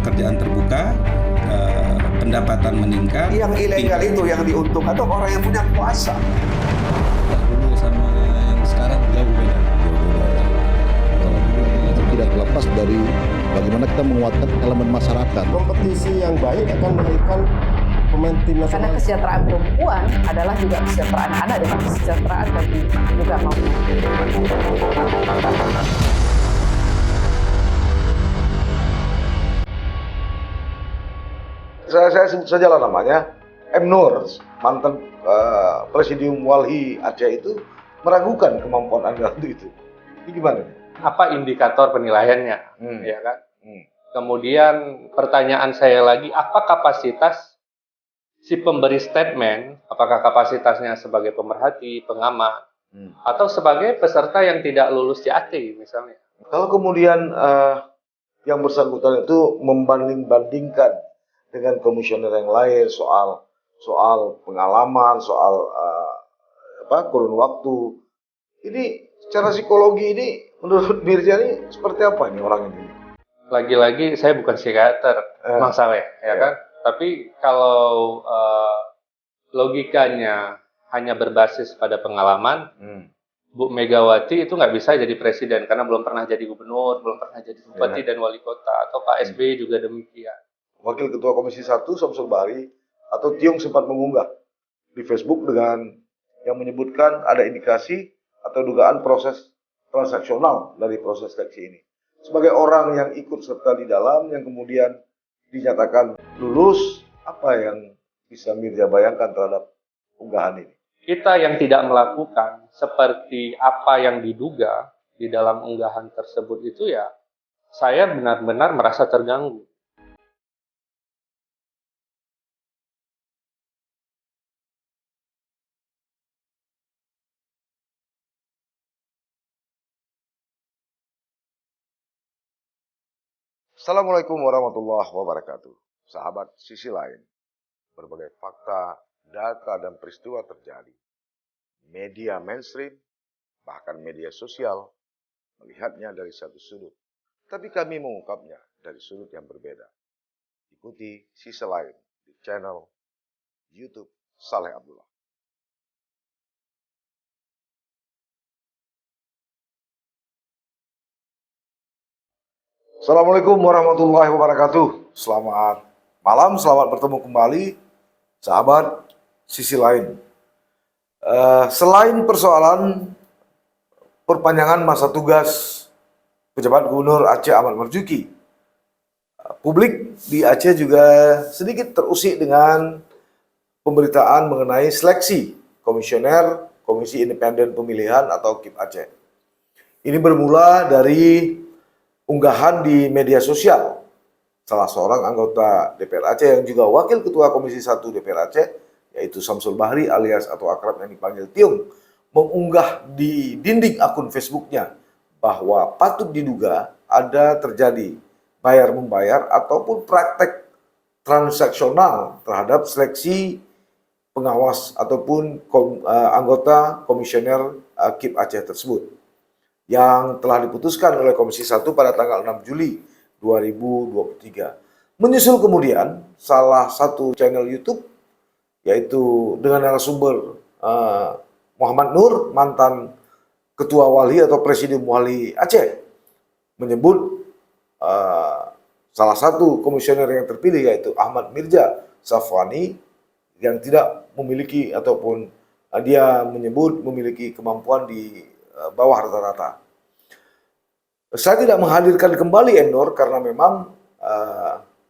pekerjaan terbuka, pendapatan meningkat. Yang ilegal itu yang diuntungkan atau orang yang punya kuasa. Dulu sama yang sekarang jauh beda. Kalau dulu itu tidak terlepas dari bagaimana kita menguatkan elemen masyarakat. Kompetisi yang baik akan melahirkan pemain tim Karena nasional. kesejahteraan perempuan adalah juga kesejahteraan anak dan kesejahteraan bagi juga mau. Saya sebut saja lah namanya, M. Nur, mantan Presidium Walhi Aceh itu meragukan kemampuan Anda untuk itu. Ini gimana? Apa indikator penilaiannya, ya kan? Kemudian pertanyaan saya lagi, apa kapasitas si pemberi statement? Apakah kapasitasnya sebagai pemerhati, pengamat, atau sebagai peserta yang tidak lulus CAT misalnya? Kalau kemudian yang bersangkutan itu membanding-bandingkan dengan komisioner yang lain soal pengalaman, soal kurun waktu, ini secara psikologi ini menurut Mirza ini seperti apa nih orang ini? Lagi-lagi saya bukan psikiater, Bang Saleh, ya kan? Tapi kalau logikanya hanya berbasis pada pengalaman, Bu Megawati itu nggak bisa jadi presiden karena belum pernah jadi gubernur, belum pernah jadi bupati dan wali kota, atau Pak SBY juga demikian. Wakil Ketua Komisi 1 Samsul Bahri atau Tiong sempat mengunggah di Facebook dengan yang menyebutkan ada indikasi atau dugaan proses transaksional dari proses seleksi ini. Sebagai orang yang ikut serta di dalam, yang kemudian dinyatakan lulus, apa yang bisa Mirza bayangkan terhadap unggahan ini? Kita yang tidak melakukan seperti apa yang diduga di dalam unggahan tersebut itu ya, saya benar-benar merasa terganggu. Assalamualaikum warahmatullahi wabarakatuh. Sahabat sisi lain, berbagai fakta, data, dan peristiwa terjadi. Media mainstream, bahkan media sosial, melihatnya dari satu sudut. Tapi kami mengungkapnya dari sudut yang berbeda. Ikuti sisi lain di channel YouTube Saleh Abdullah. Assalamualaikum warahmatullahi wabarakatuh. Selamat malam, selamat bertemu kembali, sahabat sisi lain. Selain persoalan perpanjangan masa tugas pejabat Gubernur Aceh Ahmad Marzuki, publik di Aceh juga sedikit terusik dengan pemberitaan mengenai seleksi komisioner Komisi Independen Pemilihan atau KIP Aceh. Ini bermula dari unggahan di media sosial salah seorang anggota DPR Aceh yang juga wakil ketua Komisi 1 DPR Aceh, yaitu Samsul Bahri alias atau akrab yang dipanggil Tiong, mengunggah di dinding akun Facebooknya bahwa patut diduga ada terjadi bayar-membayar ataupun praktek transaksional terhadap seleksi pengawas ataupun anggota komisioner KIP Aceh tersebut, yang telah diputuskan oleh Komisi 1 pada tanggal 6 Juli 2023. Menyusul kemudian salah satu channel YouTube, yaitu dengan narasumber Muhammad Nur, mantan Ketua Wali atau Presidium Wali Aceh, menyebut salah satu komisioner yang terpilih yaitu Ahmad Mirza Safwani yang tidak memiliki ataupun dia menyebut memiliki kemampuan di bawah rata-rata. Saya tidak menghadirkan kembali M. Nur karena memang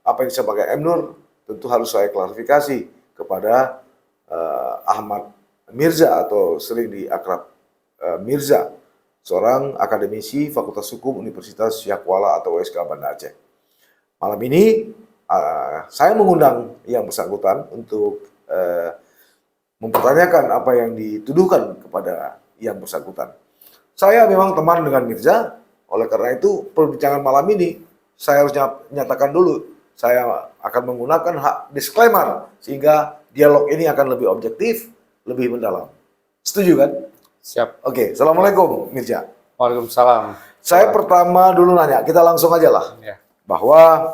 apa yang sebagai M. Nur tentu harus saya klarifikasi kepada Ahmad Mirza atau sering diakrab Mirza, seorang akademisi Fakultas Hukum Universitas Syakwala atau USK Banda Aceh. Malam ini saya mengundang yang bersangkutan untuk mempertanyakan apa yang dituduhkan kepada yang bersangkutan. Saya memang teman dengan Mirza, oleh karena itu perbincangan malam ini saya harus nyatakan dulu, saya akan menggunakan hak disclaimer sehingga dialog ini akan lebih objektif, lebih mendalam. Setuju kan? Siap. Oke, Assalamualaikum Mirza. Waalaikumsalam. Saya pertama dulu nanya, kita langsung aja lah. Ya. Bahwa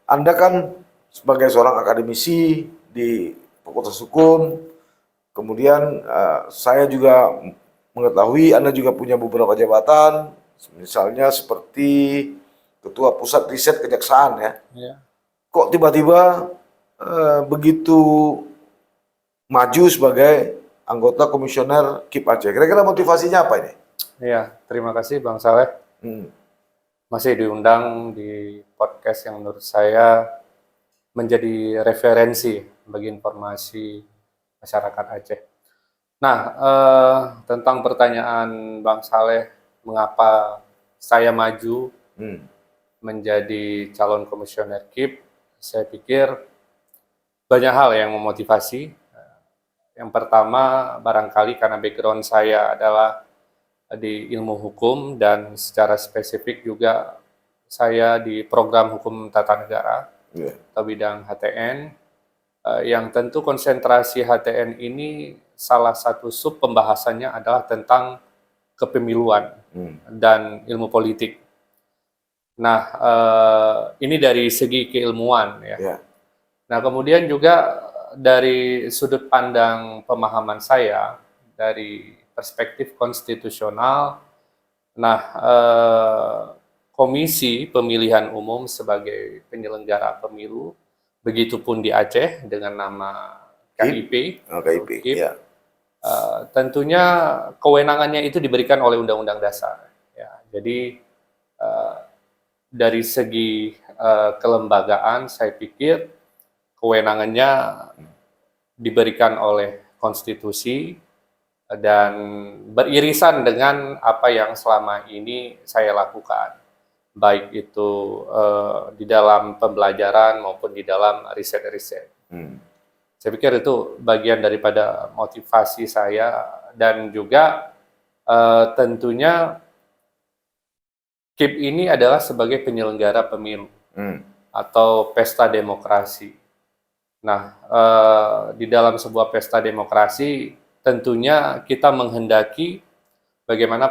Anda kan sebagai seorang akademisi di Fakultas Hukum, kemudian saya juga mengetahui Anda juga punya beberapa jabatan, misalnya seperti Ketua Pusat Riset Kejaksaan ya. Ya. Kok tiba-tiba begitu maju sebagai anggota komisioner KIP Aceh? Kira-kira motivasinya apa ini? Ya, terima kasih Bang Saleh. Masih diundang di podcast yang menurut saya menjadi referensi bagi informasi masyarakat Aceh. Nah, tentang pertanyaan Bang Saleh, mengapa saya maju menjadi calon komisioner KIP, saya pikir banyak hal yang memotivasi. Yang pertama, barangkali karena background saya adalah di ilmu hukum dan secara spesifik juga saya di program hukum tata negara atau bidang HTN, yang tentu konsentrasi HTN ini salah satu sub pembahasannya adalah tentang kepemiluan dan ilmu politik. Nah, ini dari segi keilmuan ya. Nah, kemudian juga dari sudut pandang pemahaman saya dari perspektif konstitusional, nah Komisi Pemilihan Umum sebagai penyelenggara pemilu, begitupun di Aceh dengan nama KIP, KIP. Tentunya kewenangannya itu diberikan oleh Undang-Undang Dasar. Ya, jadi dari segi kelembagaan, saya pikir kewenangannya diberikan oleh konstitusi dan beririsan dengan apa yang selama ini saya lakukan, baik itu di dalam pembelajaran maupun di dalam riset-riset. Saya pikir itu bagian daripada motivasi saya, dan juga tentunya KIP ini adalah sebagai penyelenggara pemilu atau pesta demokrasi. Nah, di dalam sebuah pesta demokrasi, tentunya kita menghendaki bagaimana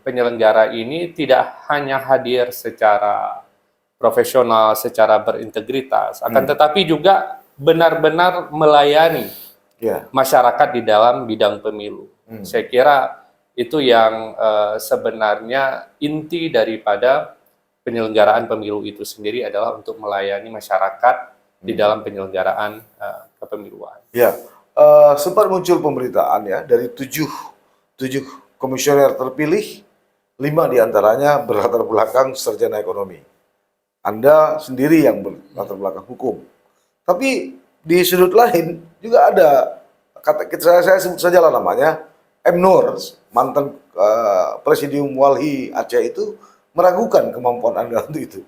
penyelenggara ini tidak hanya hadir secara profesional, secara berintegritas, akan tetapi juga benar-benar melayani masyarakat di dalam bidang pemilu. Saya kira itu yang sebenarnya inti daripada penyelenggaraan pemilu itu sendiri adalah untuk melayani masyarakat di dalam penyelenggaraan kepemiluan. Ya, sempat muncul pemberitaan ya dari tujuh komisioner terpilih, 5 diantaranya berlatar belakang sarjana ekonomi. Anda sendiri yang berlatar belakang hukum. Tapi di sudut lain juga ada, saya sebut saja lah namanya, M. Nur, mantan Presidium Walhi Aceh itu meragukan kemampuan Anda untuk itu.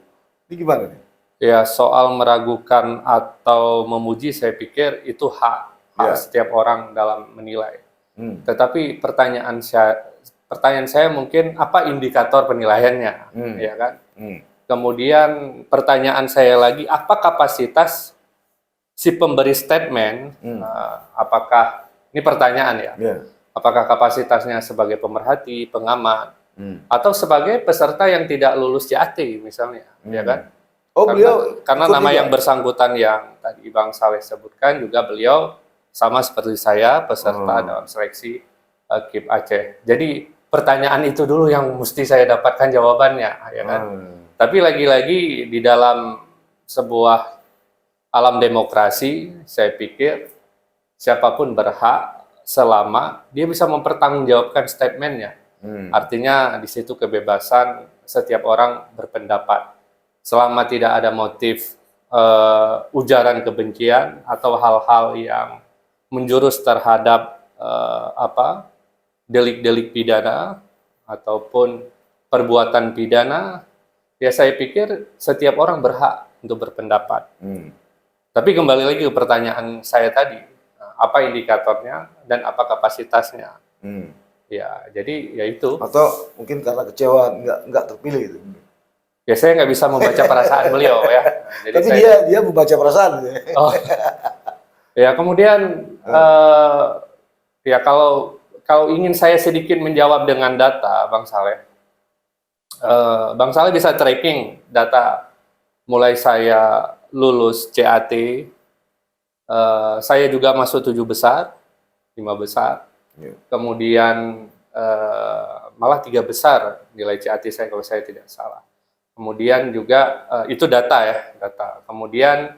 Ini gimana nih? Ya, soal meragukan atau memuji, saya pikir itu hak setiap orang dalam menilai. Tetapi pertanyaan saya mungkin apa indikator penilaiannya, ya kan? Kemudian pertanyaan saya lagi, apa kapasitas si pemberi statement? Apakah ini pertanyaan ya? Apakah kapasitasnya sebagai pemerhati, pengamat, atau sebagai peserta yang tidak lulus JAT misalnya, ya kan? Karena nama yang bersangkutan yang tadi Bang Saleh sebutkan juga beliau sama seperti saya peserta dalam seleksi KIP Aceh. Jadi pertanyaan itu dulu yang mesti saya dapatkan jawabannya, ya kan? Tapi lagi-lagi di dalam sebuah alam demokrasi, saya pikir siapapun berhak selama dia bisa mempertanggungjawabkan statementnya. Artinya di situ kebebasan setiap orang berpendapat. Selama tidak ada motif ujaran kebencian atau hal-hal yang menjurus terhadap delik-delik pidana ataupun perbuatan pidana, ya saya pikir setiap orang berhak untuk berpendapat. Tapi kembali lagi ke pertanyaan saya tadi, apa indikatornya dan apa kapasitasnya? Ya, jadi ya itu. Atau mungkin karena kecewa nggak terpilih itu. Ya saya nggak bisa membaca perasaan beliau ya. Jadi tapi dia membaca perasaan. Oh. Ya kemudian ya kalau ingin saya sedikit menjawab dengan data, Bang Saleh bisa tracking data mulai saya lulus CAT, saya juga masuk 7 besar, 5 besar, Ya. kemudian malah 3 besar nilai CAT saya kalau saya tidak salah. Kemudian juga itu data ya, data. Kemudian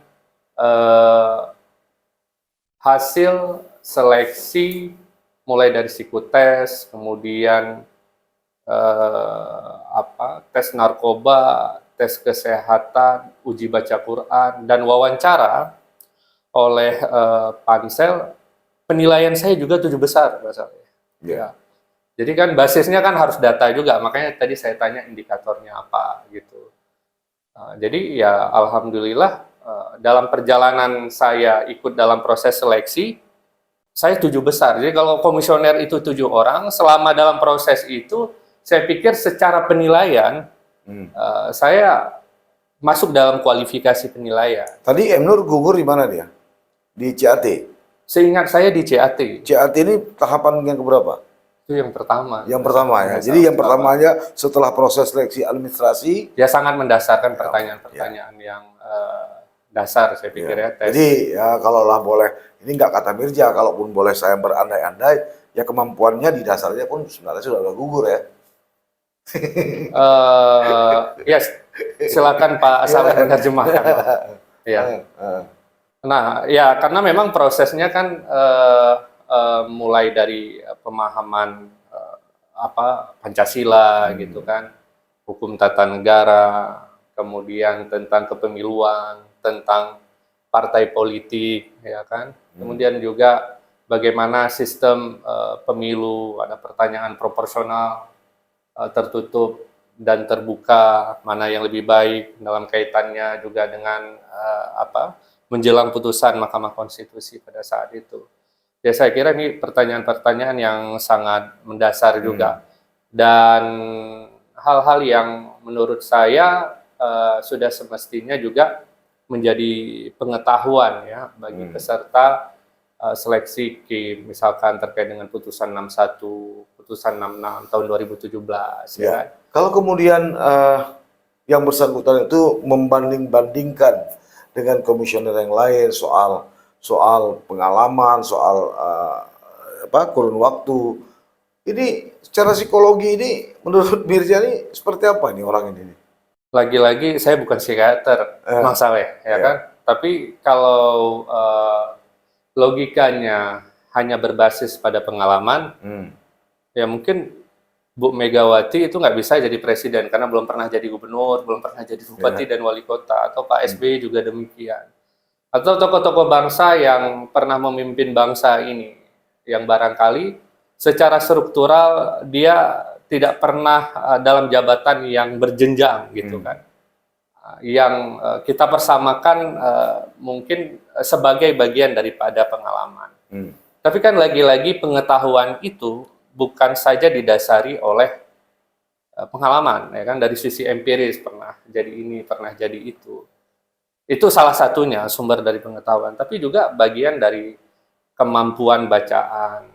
hasil seleksi mulai dari psikotes, kemudian tes narkoba, tes kesehatan, uji baca Quran, dan wawancara oleh pansel, penilaian saya juga 7 besar, Mas Ali. Ya. Ya. Jadi kan basisnya kan harus data juga, makanya tadi saya tanya indikatornya apa gitu. Jadi ya alhamdulillah dalam perjalanan saya ikut dalam proses seleksi, saya 7 besar. Jadi kalau komisioner itu 7 orang, selama dalam proses itu, saya pikir secara penilaian, saya masuk dalam kualifikasi penilaian. Tadi M. Nur gugur di mana dia? Di CAT. Seingat saya di CAT, CAT ini tahapan yang keberapa? itu yang pertama. Yang pertama ya. Yang Jadi yang pertama. pertamanya setelah proses seleksi administrasi. Dia sangat mendasarkan pertanyaan-pertanyaan yang dasar, saya pikir ya. Tes. Jadi ya kalaulah boleh, ini nggak kata Mirja, kalaupun boleh saya berandai-andai, ya kemampuannya di dasarnya pun sebenarnya sudah gugur ya. Yes, silakan Pak Saleh menerjemahkan. Ya. Nah, ya karena memang prosesnya kan mulai dari pemahaman Pancasila gitu kan, hukum tata negara, kemudian tentang kepemiluan, tentang partai politik, ya kan. Kemudian juga bagaimana sistem pemilu, ada pertanyaan proporsional, tertutup dan terbuka, mana yang lebih baik dalam kaitannya juga dengan menjelang putusan Mahkamah Konstitusi pada saat itu. Ya saya kira ini pertanyaan-pertanyaan yang sangat mendasar juga, dan hal-hal yang menurut saya sudah semestinya juga menjadi pengetahuan ya bagi peserta seleksi KIM, misalkan terkait dengan putusan 61, putusan 66 tahun 2017. Ya. Kan? Kalau kemudian yang bersangkutan itu membanding-bandingkan dengan komisioner yang lain soal pengalaman, soal kurun waktu, ini secara psikologi ini menurut Mirja ini seperti apa nih orang ini? Lagi-lagi saya bukan psikiater, Mas Saleh, ya kan? Tapi kalau logikanya hanya berbasis pada pengalaman, ya mungkin Bu Megawati itu nggak bisa jadi presiden karena belum pernah jadi gubernur, belum pernah jadi bupati dan wali kota, atau Pak SBY juga demikian. Atau tokoh-tokoh bangsa yang pernah memimpin bangsa ini, yang barangkali secara struktural dia tidak pernah dalam jabatan yang berjenjang gitu kan. Yang kita persamakan mungkin sebagai bagian daripada pengalaman. Tapi kan lagi-lagi pengetahuan itu bukan saja didasari oleh pengalaman, ya kan, dari sisi empiris, pernah jadi ini, pernah jadi itu. Itu salah satunya sumber dari pengetahuan, tapi juga bagian dari kemampuan bacaan,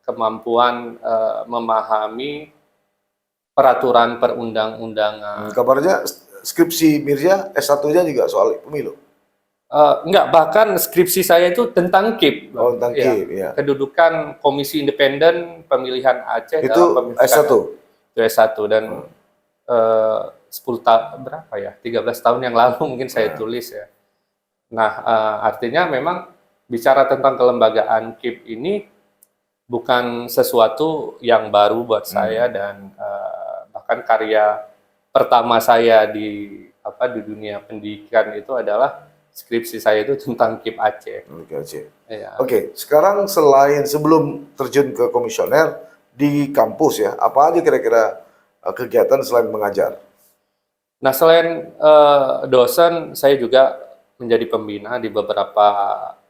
kemampuan memahami peraturan perundang-undangan. Kabarnya skripsi Mirja S1-nya juga soal pemilu. Enggak, bahkan skripsi saya itu tentang KIP. Oh, tentang KIP, ya. Kedudukan Komisi Independen Pemilihan Aceh itu dalam pemilihan S1. Itu S1 dan 10 tahun berapa ya? 13 tahun yang lalu mungkin saya tulis ya. Nah, artinya memang bicara tentang kelembagaan KIP ini bukan sesuatu yang baru buat saya, dan bahkan karya pertama saya di dunia pendidikan itu adalah skripsi saya itu tentang KIP Aceh. Ya. Oke, sekarang sebelum terjun ke komisioner di kampus ya, apa aja kira-kira kegiatan selain mengajar? Nah, selain dosen, saya juga menjadi pembina di beberapa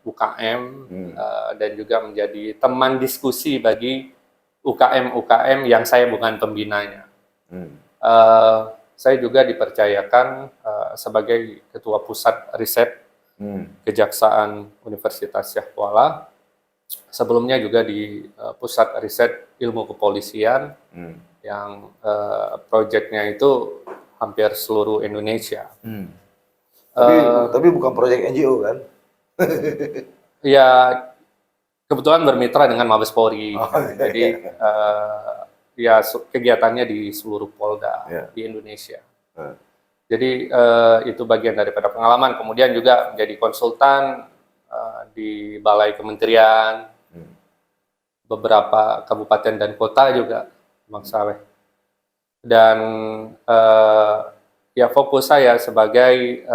UKM dan juga menjadi teman diskusi bagi UKM-UKM yang saya bukan pembinanya. Saya juga dipercayakan sebagai Ketua Pusat Riset Kejaksaan Universitas Syah Kuala. Sebelumnya juga di Pusat Riset Ilmu Kepolisian yang proyeknya itu hampir seluruh Indonesia. Tapi bukan proyek NGO kan? Ya kebetulan bermitra dengan Mabes Polri, Oh, iya. jadi ya kegiatannya di seluruh Polda Iya. di Indonesia. Hmm. Jadi itu bagian daripada pengalaman. Kemudian juga menjadi konsultan di Balai Kementerian, beberapa kabupaten dan kota juga, Bang Saleh. Dan ya fokus saya sebagai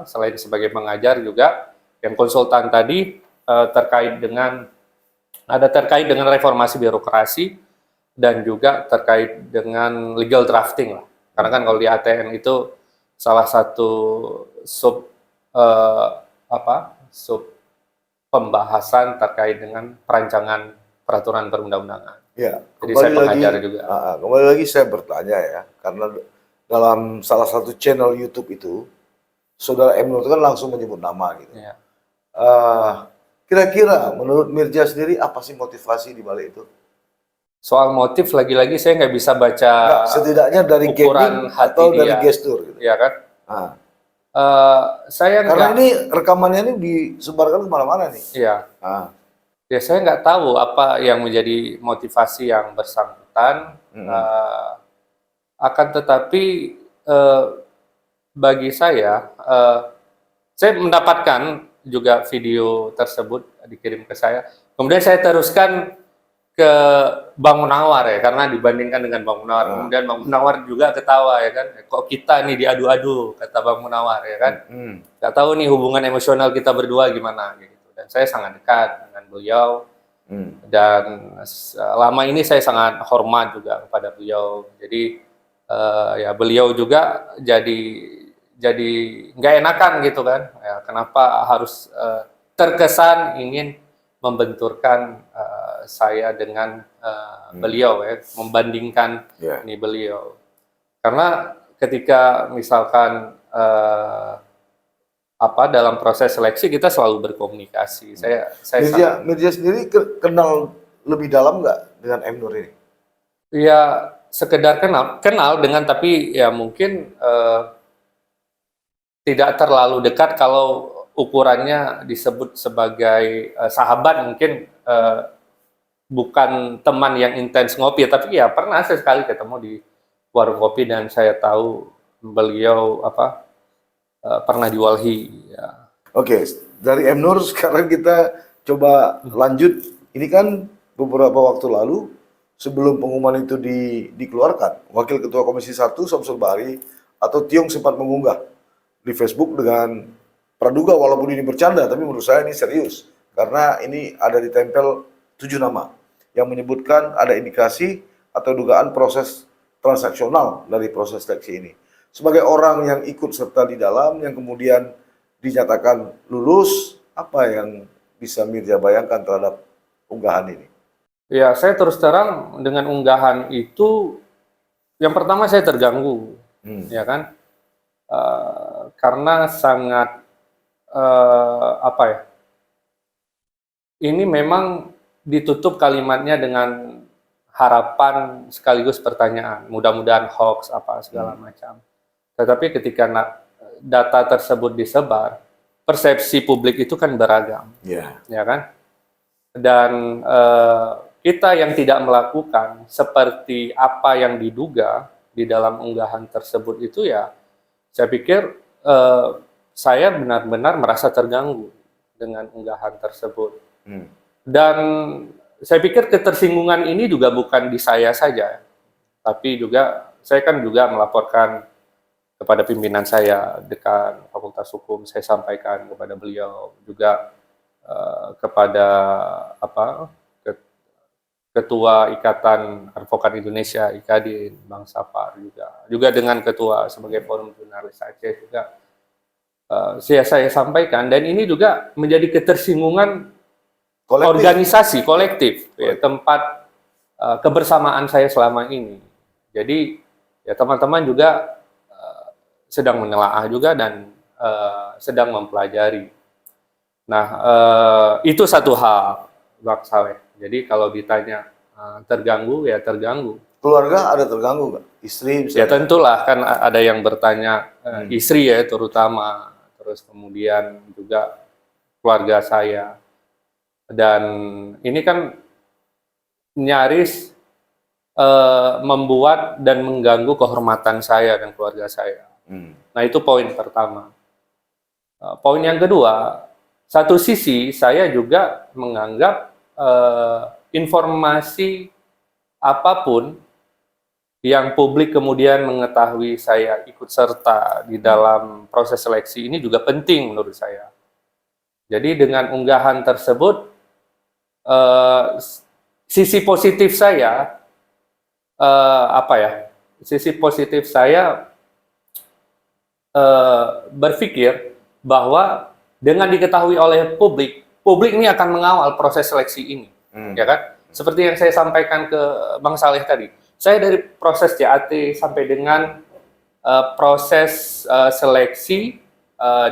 selain sebagai pengajar juga yang konsultan tadi terkait dengan reformasi birokrasi dan juga terkait dengan legal drafting lah. Karena kan kalau di ATN itu salah satu sub pembahasan terkait dengan perancangan peraturan perundang-undangan. Ya, Jadi saya pengajar juga. Kembali lagi saya bertanya ya, karena dalam salah satu channel YouTube itu, Saudara M. Nur itu kan langsung menyebut nama gitu. Ya. Kira-kira menurut Mirja sendiri apa sih motivasi di balik itu? Soal motif lagi-lagi saya nggak bisa baca Setidaknya dari ukuran gaming hati atau dari dia. gestur gitu. Ya kan? Nah, Saya karena nggak, ini rekamannya ini disebarkan kemana-mana nih. ya, Nah, ya saya nggak tahu apa yang menjadi motivasi yang bersangkutan. Akan tetapi bagi saya mendapatkan juga video tersebut dikirim ke saya. Kemudian saya teruskan ke Bang Munawar ya, karena dibandingkan dengan Bang Munawar. Kemudian Bang Munawar juga ketawa ya kan, kok kita nih diadu-adu, kata Bang Munawar ya kan. Nggak tahu nih hubungan emosional kita berdua gimana gitu. Dan saya sangat dekat dengan beliau. Dan lama ini saya sangat hormat juga kepada beliau. Jadi ya beliau juga jadi nggak enakan gitu kan. Ya, kenapa harus terkesan ingin membenturkan saya dengan beliau ya, membandingkan ini beliau. Karena ketika misalkan dalam proses seleksi kita selalu berkomunikasi. Mirja sendiri kenal lebih dalam nggak dengan M. Nur ini? Ya sekedar kenal dengan, tapi ya mungkin tidak terlalu dekat. Kalau ukurannya disebut sebagai sahabat, mungkin bukan teman yang intens ngopi, tapi ya pernah sesekali ketemu di warung kopi dan saya tahu beliau pernah di Walhi. Ya. Oke, dari M. Nur sekarang kita coba lanjut. Ini kan beberapa waktu lalu sebelum pengumuman itu dikeluarkan, Wakil Ketua Komisi 1 Samsul Bahri atau Tiong sempat mengunggah di Facebook dengan praduga, walaupun ini bercanda, tapi menurut saya ini serius. Karena ini ada ditempel 7 nama yang menyebutkan ada indikasi atau dugaan proses transaksional dari proses seleksi ini. Sebagai orang yang ikut serta di dalam, yang kemudian dinyatakan lulus, apa yang bisa Mirja bayangkan terhadap unggahan ini? Ya, saya terus terang dengan unggahan itu, yang pertama saya terganggu, ya kan? Karena sangat ini memang ditutup kalimatnya dengan harapan sekaligus pertanyaan, mudah-mudahan hoax segala macam. Tetapi ketika data tersebut disebar, persepsi publik itu kan beragam, ya kan? Dan kita yang tidak melakukan seperti apa yang diduga di dalam unggahan tersebut itu, ya saya pikir saya benar-benar merasa terganggu dengan unggahan tersebut. Dan saya pikir ketersinggungan ini juga bukan di saya saja, tapi juga saya kan juga melaporkan kepada pimpinan saya, dekan Fakultas Hukum, saya sampaikan kepada beliau, juga kepada Ketua Ikatan Advokat Indonesia IKADIN, Bang Sapar, juga dengan Ketua sebagai Forum Jurnalis Aceh juga saya sampaikan. Dan ini juga menjadi ketersinggungan organisasi kolektif, ya, tempat kebersamaan saya selama ini. Jadi ya teman-teman juga sedang menelaah juga dan sedang mempelajari. Nah, itu satu hal, Bang Saleh. Jadi kalau ditanya terganggu, ya terganggu. Keluarga ada terganggu nggak? Istri Ya misalnya? tentulah, kan ada yang bertanya, istri ya terutama, terus kemudian juga keluarga saya. Dan ini kan nyaris membuat dan mengganggu kehormatan saya dan keluarga saya. Nah, itu poin pertama. Poin yang kedua, satu sisi saya juga menganggap informasi apapun yang publik kemudian mengetahui saya ikut serta di dalam proses seleksi ini juga penting menurut saya. Jadi dengan unggahan tersebut, sisi positif saya, sisi positif saya berpikir bahwa dengan diketahui oleh publik, publik ini akan mengawal proses seleksi ini, ya kan? Seperti yang saya sampaikan ke Bang Saleh tadi, saya dari proses CAT sampai dengan proses seleksi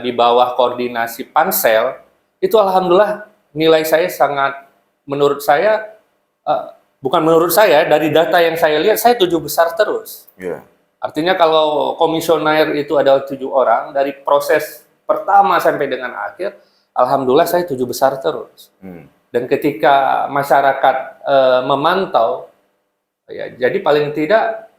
di bawah koordinasi pansel, itu alhamdulillah nilai saya sangat, menurut saya, bukan menurut saya, dari data yang saya lihat, saya 7 besar terus. Artinya kalau komisioner itu ada 7 orang, dari proses pertama sampai dengan akhir, alhamdulillah saya 7 besar terus. Dan ketika masyarakat memantau, ya, jadi paling tidak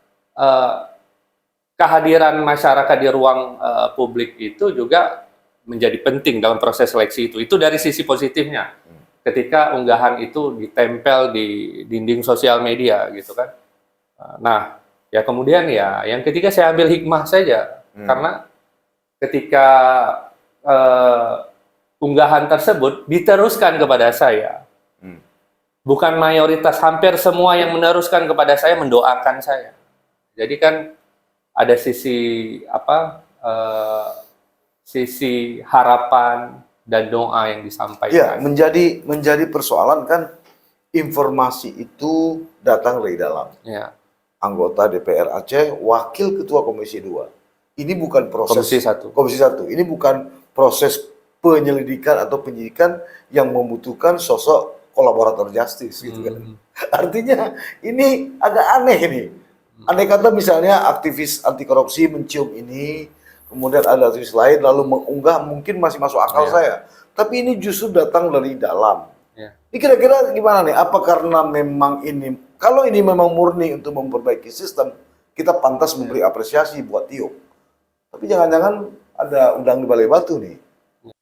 kehadiran masyarakat di ruang publik itu juga menjadi penting dalam proses seleksi itu. Itu dari sisi positifnya. Ketika unggahan itu ditempel di dinding sosial media, gitu kan. Nah, ya kemudian ya, yang ketiga saya ambil hikmah saja, karena ketika unggahan tersebut diteruskan kepada saya, bukan mayoritas, hampir semua yang meneruskan kepada saya mendoakan saya. Jadi kan ada sisi sisi harapan dan doa yang disampaikan. Ya, menjadi persoalan kan informasi itu datang dari dalam. Ya. Anggota DPR Aceh, wakil ketua Komisi 2. Ini bukan proses Komisi 1. Ini bukan proses penyelidikan atau penyidikan yang membutuhkan sosok kolaborator justice gitu kan. Artinya ini agak aneh ini. Andai kata misalnya aktivis anti korupsi mencium ini, kemudian ada aktivis lain lalu mengunggah, mungkin masih masuk akal saya. Tapi ini justru datang dari dalam. Ini kira-kira gimana nih? Apa karena memang ini, kalau ini memang murni untuk memperbaiki sistem, kita pantas memberi apresiasi buat Tio. Tapi jangan-jangan ada udang di balik batu nih.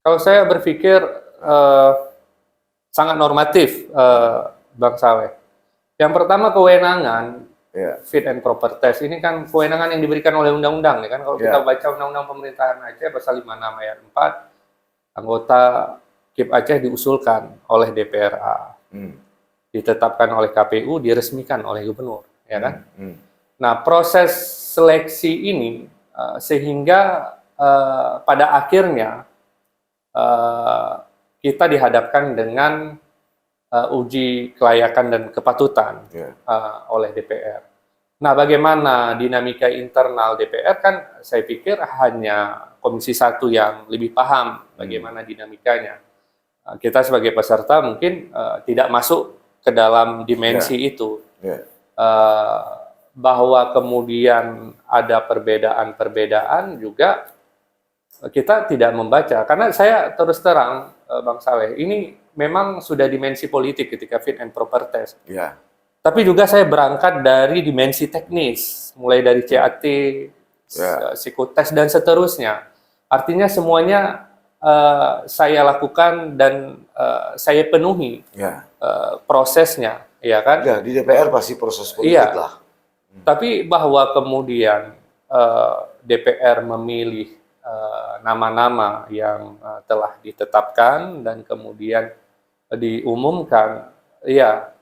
Kalau saya berpikir sangat normatif, Bang Saleh. Yang pertama, kewenangan fit and proper test ini kan kewenangan yang diberikan oleh undang-undang, ya kan? Kalau kita baca undang-undang pemerintahan Aceh pasal 56 ayat 4, anggota KIP Aceh diusulkan oleh DPRA, ditetapkan oleh KPU, diresmikan oleh gubernur, ya kan? Nah, proses seleksi ini sehingga pada akhirnya kita dihadapkan dengan uji kelayakan dan kepatutan oleh DPR. Nah, bagaimana dinamika internal DPR kan saya pikir hanya Komisi 1 yang lebih paham bagaimana dinamikanya. Kita sebagai peserta mungkin tidak masuk ke dalam dimensi itu. Bahwa kemudian ada perbedaan-perbedaan juga kita tidak membaca. Karena saya terus terang, Bang Saleh, ini memang sudah dimensi politik ketika fit and proper test. Tapi juga saya berangkat dari dimensi teknis, mulai dari CAT, psikotes, dan seterusnya. Artinya semuanya saya lakukan dan saya penuhi prosesnya, ya kan? Ya, di DPR pasti proses politik lah. Tapi bahwa kemudian DPR memilih nama-nama yang telah ditetapkan dan kemudian diumumkan, ya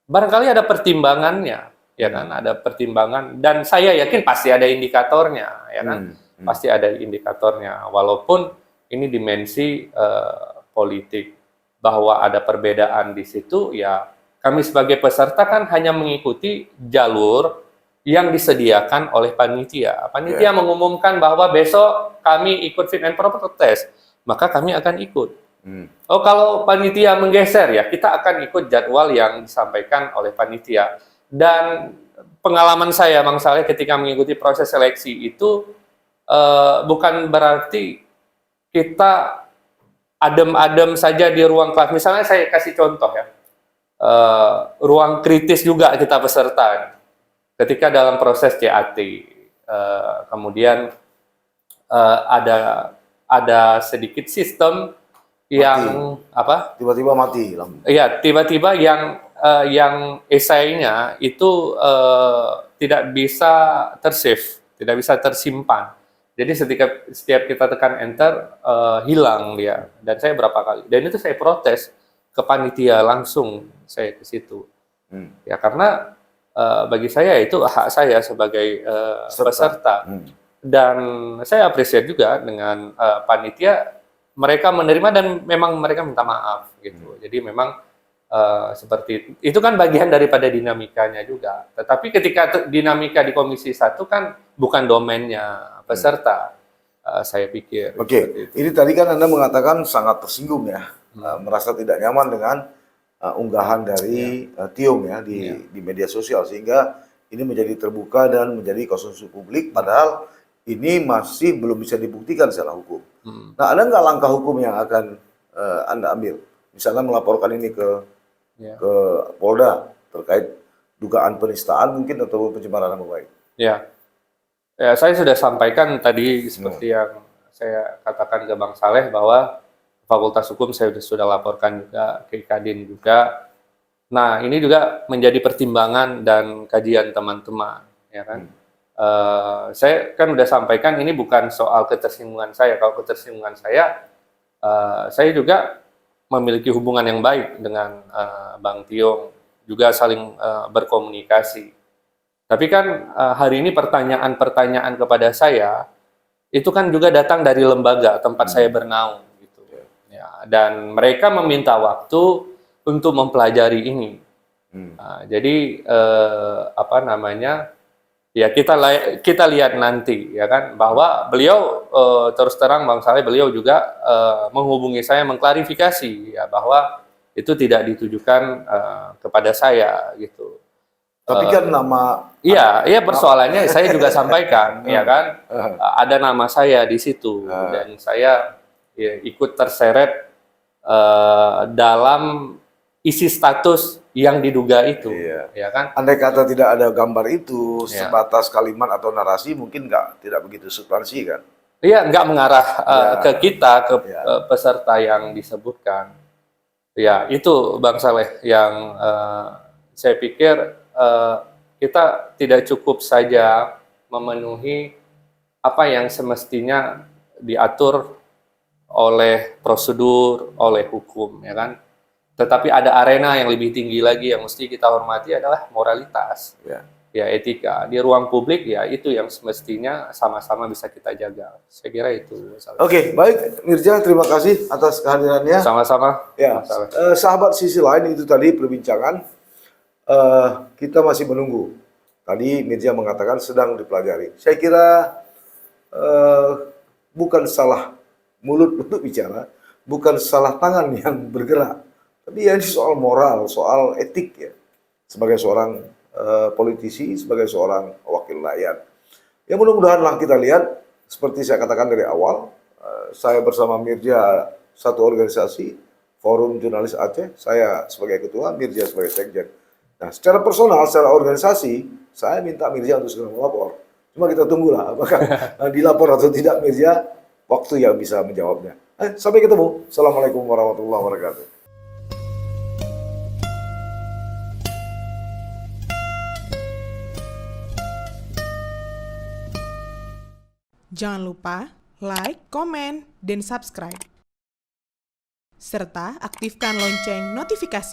barangkali ada pertimbangannya, ya kan? Ada pertimbangan dan saya yakin pasti ada indikatornya, ya kan? Pasti ada indikatornya, walaupun ini dimensi politik. Bahwa ada perbedaan di situ, ya kami sebagai peserta kan hanya mengikuti jalur yang disediakan oleh panitia. Panitia mengumumkan bahwa besok kami ikut fit and proper test, maka kami akan ikut. Oh, kalau panitia menggeser, ya kita akan ikut jadwal yang disampaikan oleh panitia. Dan pengalaman saya, Bang Saleh, ketika mengikuti proses seleksi itu bukan berarti kita adem-adem saja di ruang kelas. Misalnya saya kasih contoh ya, ruang kritis juga kita peserta. Ketika dalam proses CAT, kemudian ada sedikit sistem yang apa? Tiba-tiba mati lampu. Iya, tiba-tiba yang esainya itu tidak bisa tersave, tidak bisa tersimpan. Jadi setiap kita tekan enter hilang dia. Dan saya berapa kali. Dan itu saya protes ke panitia langsung saya ke situ. Ya karena bagi saya itu hak saya sebagai peserta. Dan saya appreciate juga dengan panitia, mereka menerima dan memang mereka minta maaf gitu. Jadi memang seperti itu kan bagian daripada dinamikanya juga. Tetapi ketika dinamika di Komisi 1 kan bukan domainnya peserta, saya pikir. Oke, ini tadi kan Anda mengatakan sangat tersinggung ya, merasa tidak nyaman dengan unggahan dari Tiong ya di media sosial, sehingga ini menjadi terbuka dan menjadi konsumsi publik, padahal ini masih belum bisa dibuktikan secara hukum. Nah, ada nggak langkah hukum yang akan Anda ambil? Misalnya melaporkan ini ke Polda terkait dugaan penistaan mungkin atau pencemaran nama baik. Ya, saya sudah sampaikan tadi seperti yang saya katakan ke Bang Saleh bahwa Fakultas Hukum saya sudah laporkan juga ke Kadin juga. Nah, ini juga menjadi pertimbangan dan kajian teman-teman, ya kan. Saya kan sudah sampaikan ini bukan soal ketersinggungan saya. Kalau ketersinggungan saya juga memiliki hubungan yang baik dengan Bang Tiong, juga saling berkomunikasi. Tapi kan hari ini pertanyaan-pertanyaan kepada saya itu kan juga datang dari lembaga tempat saya bernaung gitu. Ya, dan mereka meminta waktu untuk mempelajari ini. Jadi apa namanya? Ya kita lihat nanti ya kan, bahwa beliau terus terang Bang Saleh, beliau juga menghubungi saya mengklarifikasi ya bahwa itu tidak ditujukan kepada saya gitu. Tapi kan nama iya persoalannya saya juga sampaikan ya kan, ada nama saya di situ dan saya ya, ikut terseret dalam isi status yang diduga itu, ya kan? Andai kata tidak ada gambar itu, sebatas kalimat atau narasi, mungkin tidak begitu substansi kan? Iya, nggak mengarah ke kita, ke peserta yang disebutkan. Ya, itu Bang Saleh yang saya pikir kita tidak cukup saja memenuhi apa yang semestinya diatur oleh prosedur, oleh hukum, ya kan? Tetapi ada arena yang lebih tinggi lagi yang mesti kita hormati adalah moralitas, ya etika. Di ruang publik ya itu yang semestinya sama-sama bisa kita jaga. Saya kira itu. Oke, baik Mirza, terima kasih atas kehadirannya. Sama-sama. Ya, sahabat sisi lain itu tadi perbincangan. Kita masih menunggu. Tadi Mirza mengatakan sedang dipelajari. Saya kira bukan salah mulut untuk bicara, bukan salah tangan yang bergerak. Tapi ya ini soal moral, soal etik ya. Sebagai seorang politisi, sebagai seorang wakil rakyat. Ya mudah-mudahanlah kita lihat, seperti saya katakan dari awal, saya bersama Mirza satu organisasi, Forum Jurnalis Aceh, saya sebagai ketua, Mirza sebagai sekjen. Nah secara personal, secara organisasi, saya minta Mirza untuk segera melapor. Cuma kita tunggulah apakah dilapor atau tidak Mirza, waktu yang bisa menjawabnya. Sampai ketemu. Assalamualaikum warahmatullahi wabarakatuh. Jangan lupa like, komen, dan subscribe. Serta aktifkan lonceng notifikasi